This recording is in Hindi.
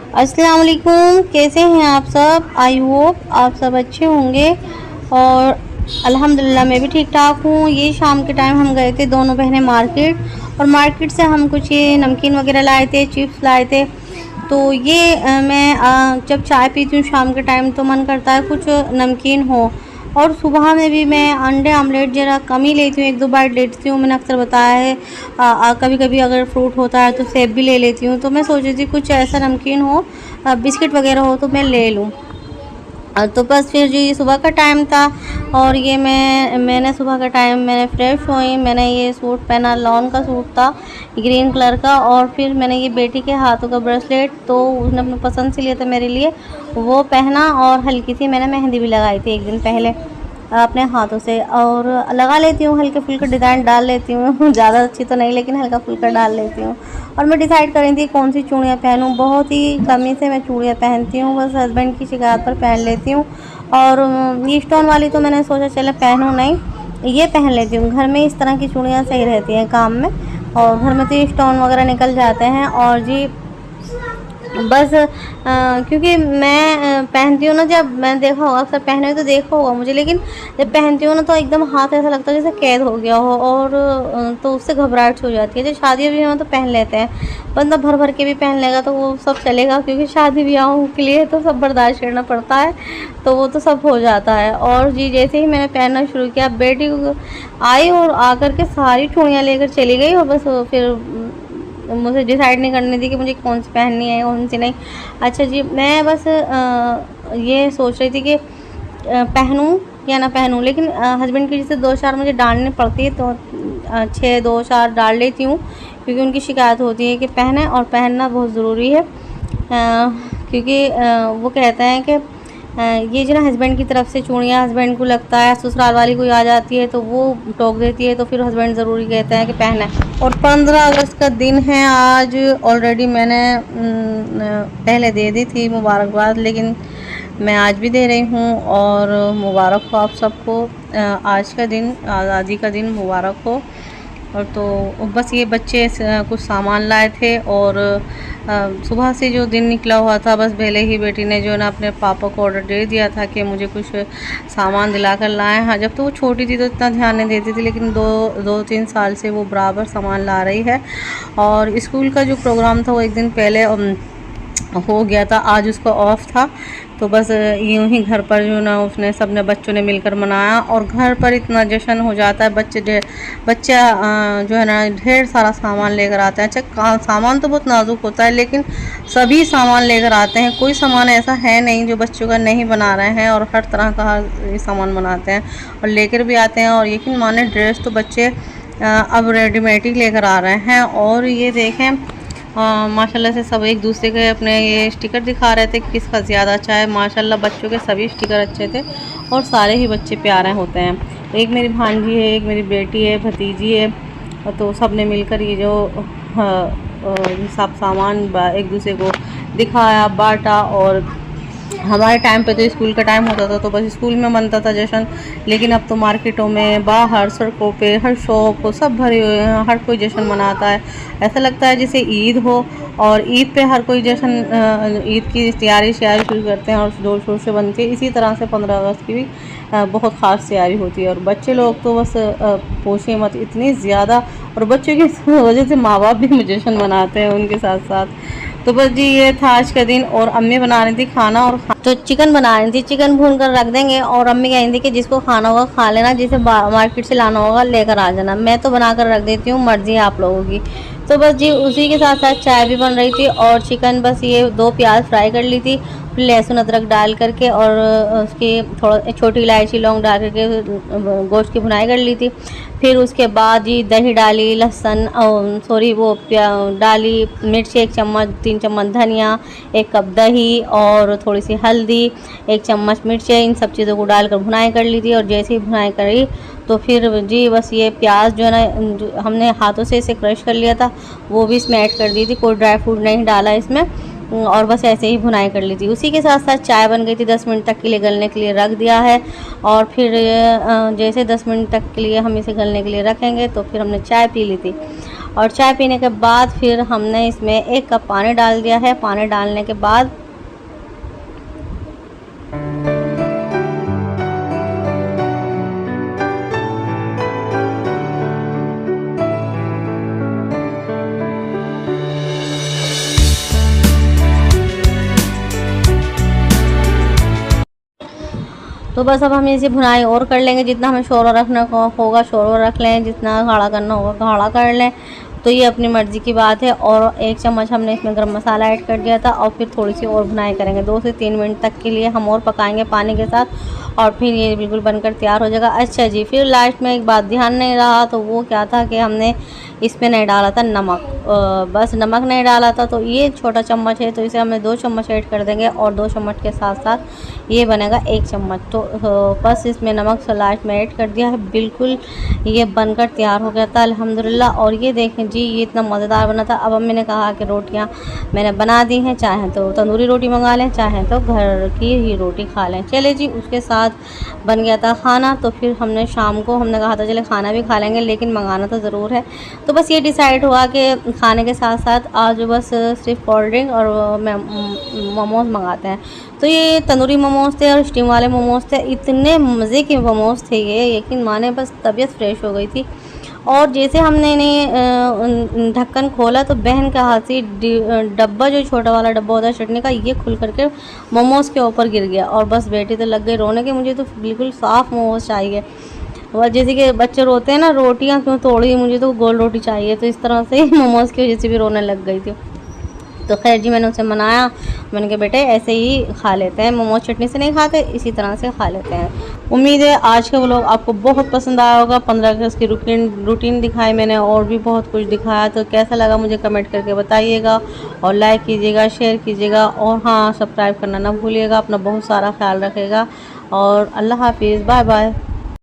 अस्सलाम वालेकुम, कैसे हैं आप सब। आई होप आप सब अच्छे होंगे और अल्हम्दुलिल्लाह मैं भी ठीक ठाक हूँ। ये शाम के टाइम हम गए थे दोनों बहनें मार्केट और मार्केट से हम कुछ ये नमकीन वगैरह लाए थे, चिप्स लाए थे। तो ये मैं जब चाय पीती हूँ शाम के टाइम तो मन करता है कुछ नमकीन हो। और सुबह में भी मैं अंडे ऑमलेट ज़रा कम ही लेती हूँ, 1-2 बाइट लेती हूँ। मैंने अक्सर बताया है। कभी कभी अगर फ्रूट होता है तो सेब भी ले लेती हूँ। तो मैं सोच रही थी कुछ ऐसा नमकीन हो, बिस्किट वगैरह हो तो मैं ले लूँ। तो बस फिर जो ये सुबह का टाइम था और ये मैंने सुबह का टाइम मैंने फ्रेश हुई। मैंने ये सूट पहना, लॉन का सूट था ग्रीन कलर का। और फिर मैंने ये बेटी के हाथों का ब्रेसलेट तो उसने अपने पसंद से लिया था मेरे लिए, वो पहना। और हल्की सी मैंने मेहंदी भी लगाई थी एक दिन पहले अपने हाथों से। और लगा लेती हूँ, हल्के फुल्के डिज़ाइन डाल लेती हूँ ज़्यादा अच्छी तो नहीं लेकिन हल्का फुल्का डाल लेती हूँ। और मैं डिसाइड कर रही थी कौन सी चूड़ियाँ पहनूँ। बहुत ही कमी से मैं चूड़ियाँ पहनती हूँ, बस हस्बैंड की शिकायत पर पहन लेती हूँ। और ये स्टोन वाली तो मैंने सोचा चले पहनूँ नहीं, ये पहन लेती हूँ। घर में इस तरह की चूड़ियाँ सही रहती हैं काम में, और घर में तो ये स्टोन वगैरह निकल जाते हैं। और जी बस क्योंकि मैं पहनती हूँ ना, जब मैं देखा होगा अक्सर पहने हुए तो देखा होगा मुझे, लेकिन जब पहनती हूँ ना तो एकदम हाथ ऐसा लगता है जैसे कैद हो गया हो। और तो उससे घबराहट हो जाती है। जब शादी ब्याह में तो पहन लेते हैं, बंदा भर भर के भी पहन लेगा तो वो सब चलेगा, क्योंकि शादी ब्याहों के लिए तो सब बर्दाश्त करना पड़ता है, तो वो तो सब हो जाता है। और जी जैसे ही मैंने पहनना शुरू किया, बेटी आई और आकर के सारी चूड़ियाँ लेकर चली गई। और बस फिर मुझे डिसाइड नहीं करनी थी कि मुझे कौन सी पहननी है कौन सी नहीं। अच्छा जी, मैं बस ये सोच रही थी कि पहनूं या ना पहनूं, लेकिन हस्बैंड की जैसे 2-4 मुझे डांटनी पड़ती है तो 6-2-4 डाल लेती हूँ, क्योंकि उनकी शिकायत होती है कि पहने, और पहनना बहुत ज़रूरी है। क्योंकि वो कहते हैं कि ये जो ना हस्बैंड की तरफ से चूड़ियाँ, हस्बैंड को लगता है ससुराल वाली कोई आ जाती है तो वो टोक देती है, तो फिर हस्बैंड ज़रूरी कहते हैं कि पहना है। और 15 अगस्त का दिन है आज। ऑलरेडी मैंने पहले दे दी थी मुबारकबाद, लेकिन मैं आज भी दे रही हूँ। और मुबारक हो आप सबको, आज का दिन, आज़ादी का दिन मुबारक हो। और तो बस ये बच्चे कुछ सामान लाए थे, और सुबह से जो दिन निकला हुआ था, बस पहले ही बेटी ने जो ना अपने पापा को ऑर्डर दे दिया था कि मुझे कुछ सामान दिला कर लाएँ। हाँ, जब तो वो छोटी थी तो इतना ध्यान नहीं देती थी, लेकिन 2-3 साल से वो बराबर सामान ला रही है। और स्कूल का जो प्रोग्राम था वो एक दिन पहले हो गया था, आज उसका ऑफ था। तो बस यूँ ही घर पर जो ना उसने सबने बच्चों ने मिलकर मनाया, और घर पर इतना जश्न हो जाता है। बच्चा जो है ना ढेर सारा सामान लेकर आते हैं। अच्छा, सामान तो बहुत नाजुक होता है, लेकिन सभी सामान लेकर आते हैं। कोई सामान ऐसा है नहीं जो बच्चों का नहीं बना रहे हैं, और हर तरह का सामान बनाते हैं और लेकर भी आते हैं। और यकीन माने ड्रेस तो बच्चे अब रेडीमेड ही लेकर आ रहे हैं। और ये देखें माशाल्लाह से सब एक दूसरे के अपने ये स्टिकर दिखा रहे थे कि किसका ज़्यादा अच्छा है। माशाल्लाह बच्चों के सभी स्टिकर अच्छे थे, और सारे ही बच्चे प्यारे होते हैं। एक मेरी भांजी है, एक मेरी बेटी है, भतीजी है, तो सब ने मिलकर ये जो सब सामान एक दूसरे को दिखाया, बांटा। और हमारे टाइम पे तो स्कूल का टाइम होता था तो बस स्कूल में बनता था जश्न, लेकिन अब तो मार्केटों में, बाहर सड़कों पे, हर शॉप को सब भरे हुए हैं, हर कोई जश्न मनाता है। ऐसा लगता है जैसे ईद हो, और ईद पे हर कोई जश्न, ईद की तैयारी शुरू करते हैं और जोर शोर से बनती है। इसी तरह से 15 अगस्त की भी बहुत ख़ास तैयारी होती है। और बच्चे लोग तो बस पूछिए मत, इतनी ज़्यादा। और बच्चों की वजह से माँ बाप भी जश्न मनाते हैं उनके साथ साथ। तो बस जी ये था आज का दिन। और अम्मी बना रही थी खाना, और तो चिकन बना रही थी। चिकन भून कर रख देंगे, और अम्मी कह रही थी कि जिसको खाना होगा खा लेना, जिसे मार्केट से लाना होगा लेकर आ जाना। मैं तो बना कर रख देती हूँ, मर्जी है आप लोगों की। तो बस जी उसी के साथ साथ चाय भी बन रही थी, और चिकन बस ये 2 प्याज फ्राई कर ली थी, फिर लहसुन अदरक डाल करके, और उसकी थोड़ा छोटी इलायची लौंग डाल करके गोश्त की भुनाई कर ली थी। फिर उसके बाद जी दही डाली, लहसुन सॉरी वो डाली, मिर्च 1 चम्मच, 3 चम्मच धनिया, 1 कप दही, और थोड़ी सी हल्दी, 1 चम्मच मिर्चें, इन सब चीज़ों को डालकर भुनाई कर ली थी। और जैसे ही भुनाई करी तो फिर जी बस ये प्याज जो है ना हमने हाथों से इसे क्रश कर लिया था, वो भी इसमें ऐड कर दी थी। कोई ड्राई फ्रूट नहीं डाला इसमें, और बस ऐसे ही भुनाई कर ली थी। उसी के साथ साथ चाय बन गई थी, 10 मिनट तक के लिए गलने के लिए रख दिया है। और फिर जैसे 10 मिनट तक के लिए हम इसे गलने के लिए रखेंगे तो फिर हमने चाय पी ली थी। और चाय पीने के बाद फिर हमने इसमें 1 कप पानी डाल दिया है। पानी डालने के बाद तो बस अब हम इसे भुनाई और कर लेंगे। जितना हमें शोरबा रखना होगा शोरबा रख लें, जितना गाढ़ा करना होगा गाढ़ा कर लें। तो ये अपनी मर्ज़ी की बात है। और 1 चम्मच हमने इसमें गरम मसाला ऐड कर दिया था और फिर थोड़ी सी और भुनाई करेंगे। 2 से 3 मिनट तक के लिए हम और पकाएंगे पानी के साथ और फिर ये बिल्कुल बनकर तैयार हो जाएगा। अच्छा जी, फिर लास्ट में एक बात ध्यान नहीं रहा, तो वो क्या था कि हमने इसमें नहीं डाला था नमक। बस नमक नहीं डाला था। तो ये छोटा चम्मच है तो इसे हमें 2 चम्मच ऐड कर देंगे और 2 चम्मच के साथ साथ ये बनेगा 1 चम्मच। तो बस इसमें नमक लास्ट में ऐड कर दिया है। बिल्कुल ये बनकर तैयार हो गया था अल्हम्दुलिल्लाह। और ये देखें जी, ये इतना मज़ेदार बना था। अब मैंने कहा कि रोटियाँ मैंने बना दी हैं, चाहें तो तंदूरी रोटी मंगा लें, चाहें तो घर की ही रोटी खा लें। चले जी, उसके साथ बन गया था खाना। तो फिर हमने शाम को हमने कहा था चले खाना भी खा लेंगे, लेकिन मंगाना तो ज़रूर है। तो बस ये डिसाइड हुआ कि खाने के साथ साथ आज बस सिर्फ कोल्ड ड्रिंक और मोमोज़ मंगाते हैं। तो ये तंदूरी मोमोज़ थे और स्टीम वाले मोमोज़ थे। इतने मज़े के मोमोज़ थे ये, यकीन माने बस तबीयत फ़्रेश हो गई थी। और जैसे हमने इन्हें ढक्कन खोला तो बहन का हाथ से डब्बा, जो छोटा वाला डब्बा होता है चटनी का, ये खुल करके मोमोज़ के ऊपर गिर गया। और बस बेटी तो लग गई रोने की, मुझे तो बिल्कुल साफ़ मोमोज़ चाहिए। और जैसे कि बच्चे रोते हैं ना, रोटियां क्यों तोड़ी, मुझे तो गोल रोटी चाहिए। तो इस तरह से मोमोज़ की वजह से भी रोने लग गई थी। तो खैर जी, मैंने उसे मनाया, मैंने कहा बेटे ऐसे ही खा लेते हैं, मोमोज चटनी से नहीं खाते, इसी तरह से खा लेते हैं। उम्मीद है आज का व्लॉग आपको बहुत पसंद आया होगा। 15 अगस्त की रूटीन दिखाई मैंने, और भी बहुत कुछ दिखाया। तो कैसा लगा मुझे कमेंट करके बताइएगा और लाइक कीजिएगा, शेयर कीजिएगा और हाँ, सब्सक्राइब करना ना भूलिएगा। अपना बहुत सारा ख्याल रखिएगा और अल्लाह हाफिज़, बाय बाय।